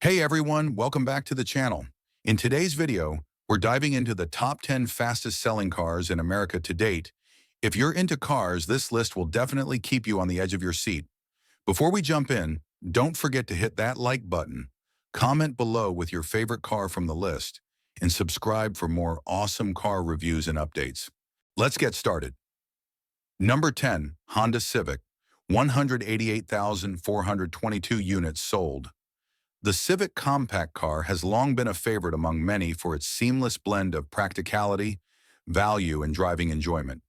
Hey everyone, welcome back to the channel. In today's video, we're diving into the top 10 fastest selling cars in America to date. If you're into cars, this list will definitely keep you on the edge of your seat. Before we jump in, don't forget to hit that like button, comment below with your favorite car from the list, and subscribe for more awesome car reviews and updates. Let's get started. Number 10, Honda Civic, 188,422 units sold. The Civic compact car has long been a favorite among many for its seamless blend of practicality, value, and driving enjoyment.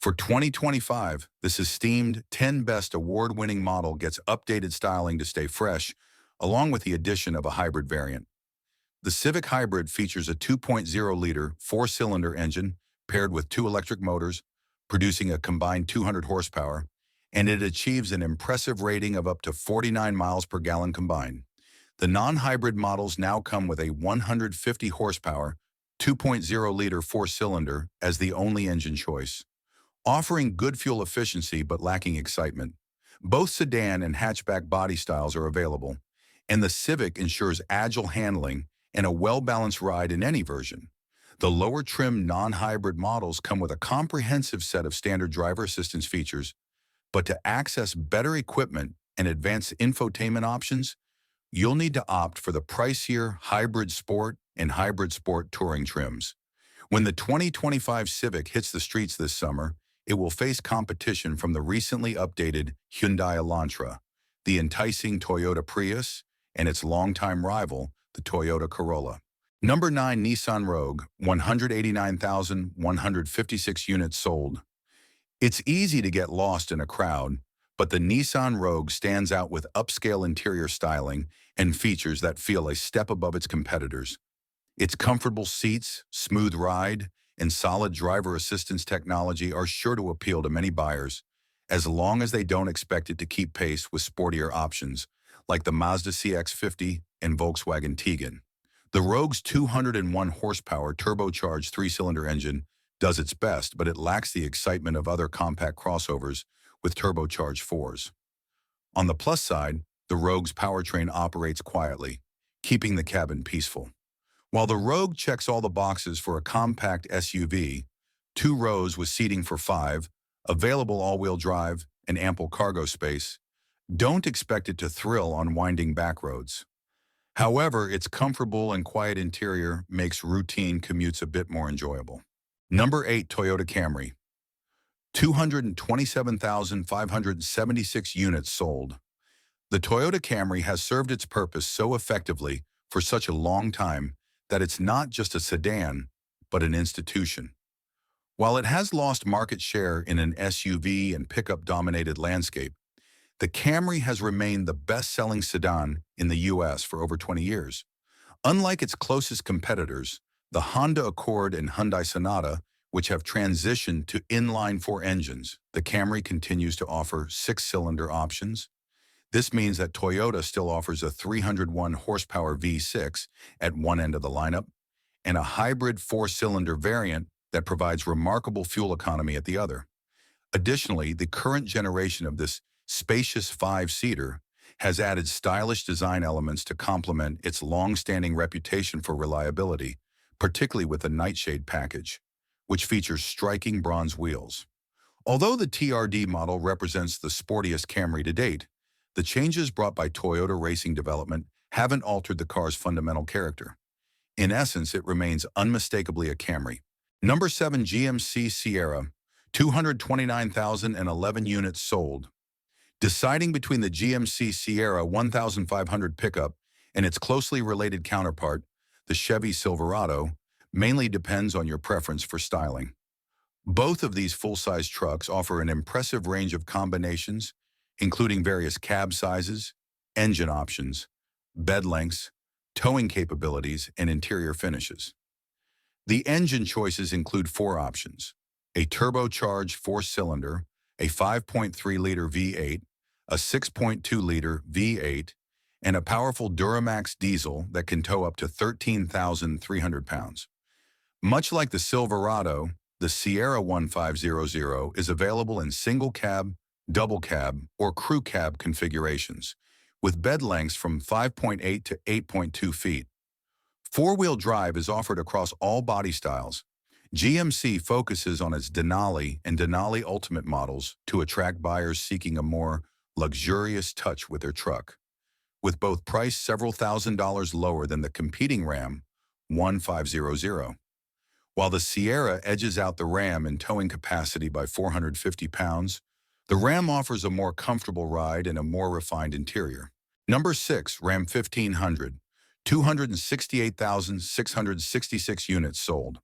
For 2025, this esteemed 10 Best award-winning model gets updated styling to stay fresh, along with the addition of a hybrid variant. The Civic Hybrid features a 2.0-liter four-cylinder engine paired with two electric motors, producing a combined 200 horsepower, and it achieves an impressive rating of up to 49 miles per gallon combined. The non-hybrid models now come with a 150 horsepower, 2.0-liter four-cylinder as the only engine choice, offering good fuel efficiency but lacking excitement. Both sedan and hatchback body styles are available, and the Civic ensures agile handling and a well-balanced ride in any version. The lower-trim non-hybrid models come with a comprehensive set of standard driver assistance features, but to access better equipment and advanced infotainment options, you'll need to opt for the pricier Hybrid Sport and Hybrid Sport Touring trims. When the 2025 Civic hits the streets this summer, it will face competition from the recently updated Hyundai Elantra, the enticing Toyota Prius, and its longtime rival, the Toyota Corolla. Number 9, Nissan Rogue, 189,156 units sold. It's easy to get lost in a crowd, but the Nissan Rogue stands out with upscale interior styling and features that feel a step above its competitors. Its comfortable seats, smooth ride, and solid driver assistance technology are sure to appeal to many buyers, as long as they don't expect it to keep pace with sportier options, like the Mazda CX-50 and Volkswagen Tiguan. The Rogue's 201 horsepower turbocharged three-cylinder engine does its best, but it lacks the excitement of other compact crossovers with turbocharged fours. On the plus side, the Rogue's powertrain operates quietly, keeping the cabin peaceful. While the Rogue checks all the boxes for a compact SUV, 2 rows with seating for 5, available all-wheel drive, and ample cargo space, don't expect it to thrill on winding back roads. However, its comfortable and quiet interior makes routine commutes a bit more enjoyable. Number 8, Toyota Camry, 227,576 units sold. The Toyota Camry has served its purpose so effectively for such a long time that it's not just a sedan, but an institution. While it has lost market share in an SUV and pickup-dominated landscape, the Camry has remained the best-selling sedan in the U.S. for over 20 years. Unlike its closest competitors, the Honda Accord and Hyundai Sonata, which have transitioned to inline-four engines, the Camry continues to offer 6-cylinder options. This means that Toyota still offers a 301 horsepower V6 at one end of the lineup and a hybrid 4-cylinder variant that provides remarkable fuel economy at the other. Additionally, the current generation of this spacious 5-seater has added stylish design elements to complement its long-standing reputation for reliability, particularly with the Nightshade package, which features striking bronze wheels. Although the TRD model represents the sportiest Camry to date, the changes brought by Toyota Racing Development haven't altered the car's fundamental character. In essence, it remains unmistakably a Camry. Number 7, GMC Sierra, 229,011 units sold. Deciding between the GMC Sierra 1500 pickup and its closely related counterpart, the Chevy Silverado, mainly depends on your preference for styling. Both of these full-size trucks offer an impressive range of combinations, including various cab sizes, engine options, bed lengths, towing capabilities, and interior finishes. The engine choices include 4 options: a turbocharged 4-cylinder, a 5.3-liter V8, a 6.2-liter V8, and a powerful Duramax diesel that can tow up to 13,300 pounds. Much like the Silverado, the Sierra 1500 is available in single cab, double cab, or crew cab configurations, with bed lengths from 5.8 to 8.2 feet. Four-wheel drive is offered across all body styles. GMC focuses on its Denali and Denali Ultimate models to attract buyers seeking a more luxurious touch with their truck, with both priced several $1,000s lower than the competing Ram 1500. While the Sierra edges out the Ram in towing capacity by 450 pounds, the Ram offers a more comfortable ride and a more refined interior. Number 6, Ram 1500, 268,666 units sold.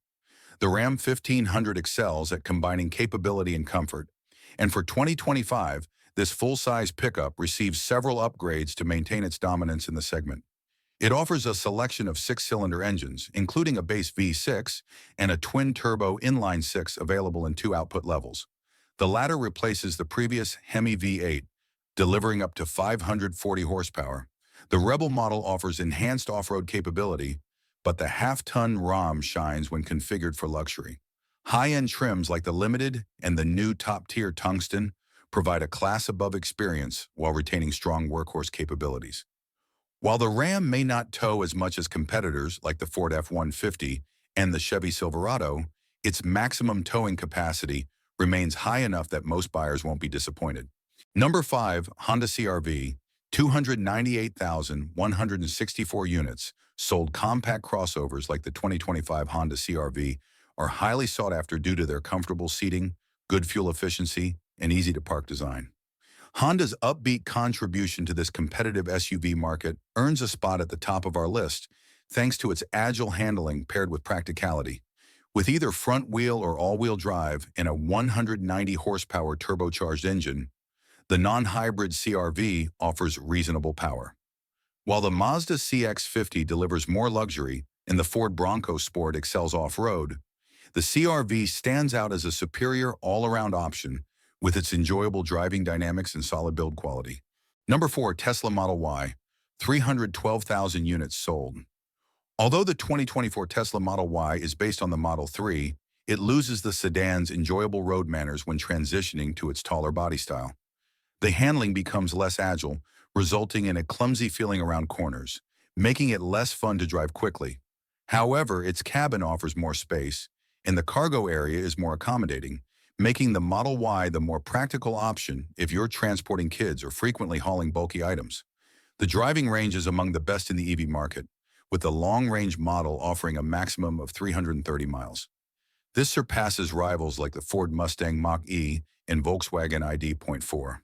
The Ram 1500 excels at combining capability and comfort, and for 2025, this full-size pickup receives several upgrades to maintain its dominance in the segment. It offers a selection of six-cylinder engines, including a base V6 and a twin-turbo inline-six available in two output levels. The latter replaces the previous Hemi V8, delivering up to 540 horsepower. The Rebel model offers enhanced off-road capability, but the half-ton Ram shines when configured for luxury. High-end trims like the Limited and the new top-tier Tungsten provide a class-above experience while retaining strong workhorse capabilities. While the Ram may not tow as much as competitors like the Ford F-150 and the Chevy Silverado, its maximum towing capacity remains high enough that most buyers won't be disappointed. Number 5, Honda CR-V, 298,164 units, sold. Compact crossovers like the 2025 Honda CR-V are highly sought after due to their comfortable seating, good fuel efficiency, and easy-to-park design. Honda's upbeat contribution to this competitive SUV market earns a spot at the top of our list, thanks to its agile handling paired with practicality. With either front-wheel or all-wheel drive and a 190 horsepower turbocharged engine, the non-hybrid CR-V offers reasonable power. While the Mazda CX-50 delivers more luxury and the Ford Bronco Sport excels off-road, the CR-V stands out as a superior all-around option with its enjoyable driving dynamics and solid build quality. Number 4, Tesla Model Y, 312,000 units sold. Although the 2024 Tesla Model Y is based on the Model 3, it loses the sedan's enjoyable road manners when transitioning to its taller body style. The handling becomes less agile, resulting in a clumsy feeling around corners, making it less fun to drive quickly. However, its cabin offers more space, and the cargo area is more accommodating, making the Model Y the more practical option if you're transporting kids or frequently hauling bulky items. The driving range is among the best in the EV market, with the long-range model offering a maximum of 330 miles. This surpasses rivals like the Ford Mustang Mach-E and Volkswagen ID.4.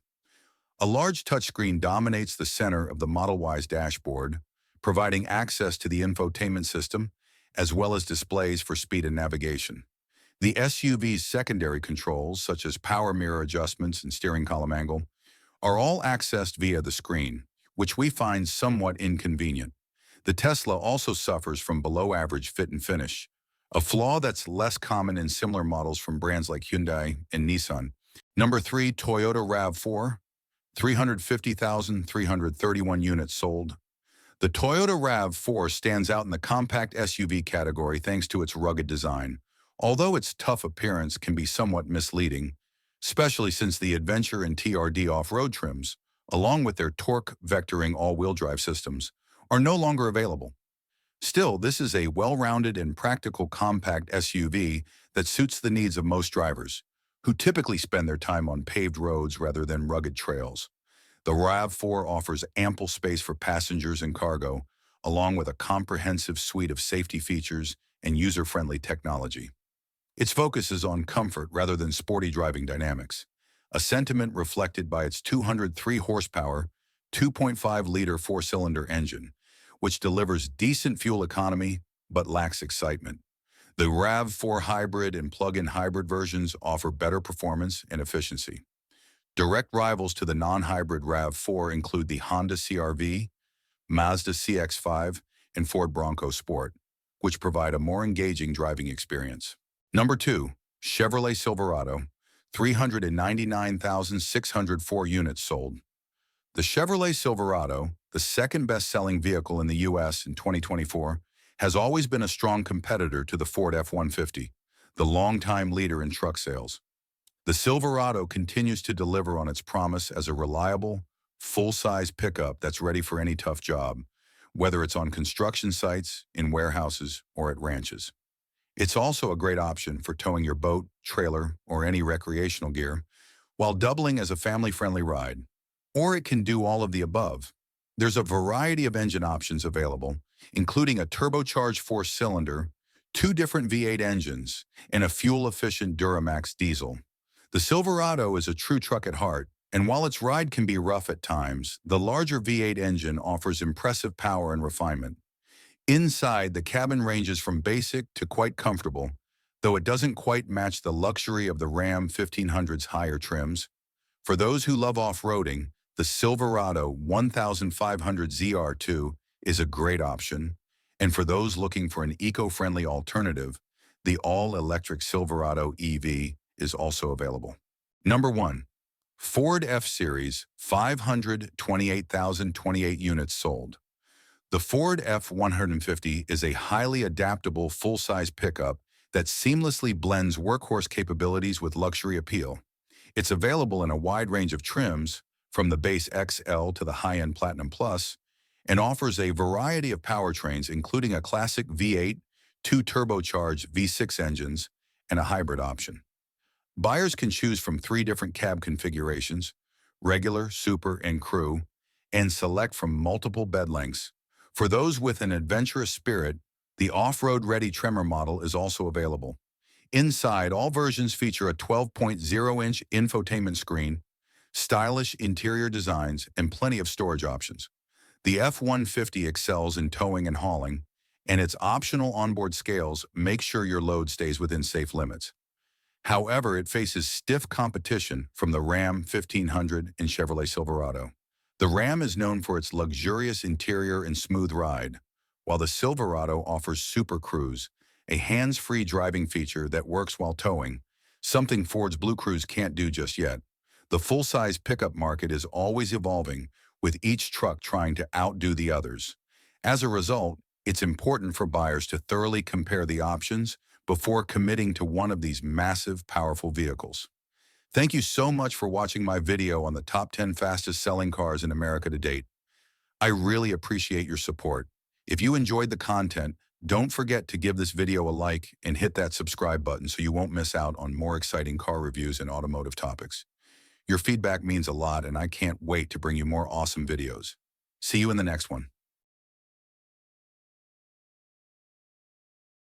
A large touchscreen dominates the center of the Model Y's dashboard, providing access to the infotainment system, as well as displays for speed and navigation. The SUV's secondary controls, such as power mirror adjustments and steering column angle, are all accessed via the screen, which we find somewhat inconvenient. The Tesla also suffers from below-average fit and finish, a flaw that's less common in similar models from brands like Hyundai and Nissan. Number 3, Toyota RAV4, 350,331 units sold. The Toyota RAV4 stands out in the compact SUV category thanks to its rugged design, although its tough appearance can be somewhat misleading, especially since the Adventure and TRD off-road trims, along with their torque vectoring all-wheel drive systems, are no longer available. Still, this is a well-rounded and practical compact SUV that suits the needs of most drivers, who typically spend their time on paved roads rather than rugged trails. The RAV4 offers ample space for passengers and cargo, along with a comprehensive suite of safety features and user-friendly technology. Its focus is on comfort rather than sporty driving dynamics, a sentiment reflected by its 203 horsepower, 2.5-liter four-cylinder engine, which delivers decent fuel economy but lacks excitement. The RAV4 hybrid and plug-in hybrid versions offer better performance and efficiency. Direct rivals to the non-hybrid RAV4 include the Honda CR-V, Mazda CX-5, and Ford Bronco Sport, which provide a more engaging driving experience. Number 2, Chevrolet Silverado, 399,604 units sold. The Chevrolet Silverado, the second best-selling vehicle in the U.S. in 2024, has always been a strong competitor to the Ford F-150, the longtime leader in truck sales. The Silverado continues to deliver on its promise as a reliable, full-size pickup that's ready for any tough job, whether it's on construction sites, in warehouses, or at ranches. It's also a great option for towing your boat, trailer, or any recreational gear, while doubling as a family-friendly ride. Or it can do all of the above. There's a variety of engine options available, including a turbocharged four-cylinder, two different V8 engines, and a fuel-efficient Duramax diesel. The Silverado is a true truck at heart, and while its ride can be rough at times, the larger V8 engine offers impressive power and refinement. Inside, the cabin ranges from basic to quite comfortable, though it doesn't quite match the luxury of the Ram 1500's higher trims. For those who love off-roading, the Silverado 1500 ZR2 is a great option, and for those looking for an eco-friendly alternative, the all-electric Silverado EV is also available. Number 1. Ford F-Series, 528,028 units sold. The Ford F-150 is a highly adaptable full-size pickup that seamlessly blends workhorse capabilities with luxury appeal. It's available in a wide range of trims, from the base XL to the high-end Platinum Plus, and offers a variety of powertrains including a classic V8, two turbocharged V6 engines, and a hybrid option. Buyers can choose from three different cab configurations, regular, super, and crew, and select from multiple bed lengths. For those with an adventurous spirit, the off-road ready Tremor model is also available. Inside, all versions feature a 12.0-inch infotainment screen, stylish interior designs, and plenty of storage options. The F-150 excels in towing and hauling, and its optional onboard scales make sure your load stays within safe limits. However, it faces stiff competition from the Ram 1500 and Chevrolet Silverado. The Ram is known for its luxurious interior and smooth ride, while the Silverado offers Super Cruise, a hands-free driving feature that works while towing, something Ford's Blue Cruise can't do just yet. The full-size pickup market is always evolving, with each truck trying to outdo the others. As a result, it's important for buyers to thoroughly compare the options before committing to one of these massive, powerful vehicles. Thank you so much for watching my video on the top 10 fastest selling cars in America to date. I really appreciate your support. If you enjoyed the content, don't forget to give this video a like and hit that subscribe button so you won't miss out on more exciting car reviews and automotive topics. Your feedback means a lot, and I can't wait to bring you more awesome videos. See you in the next one.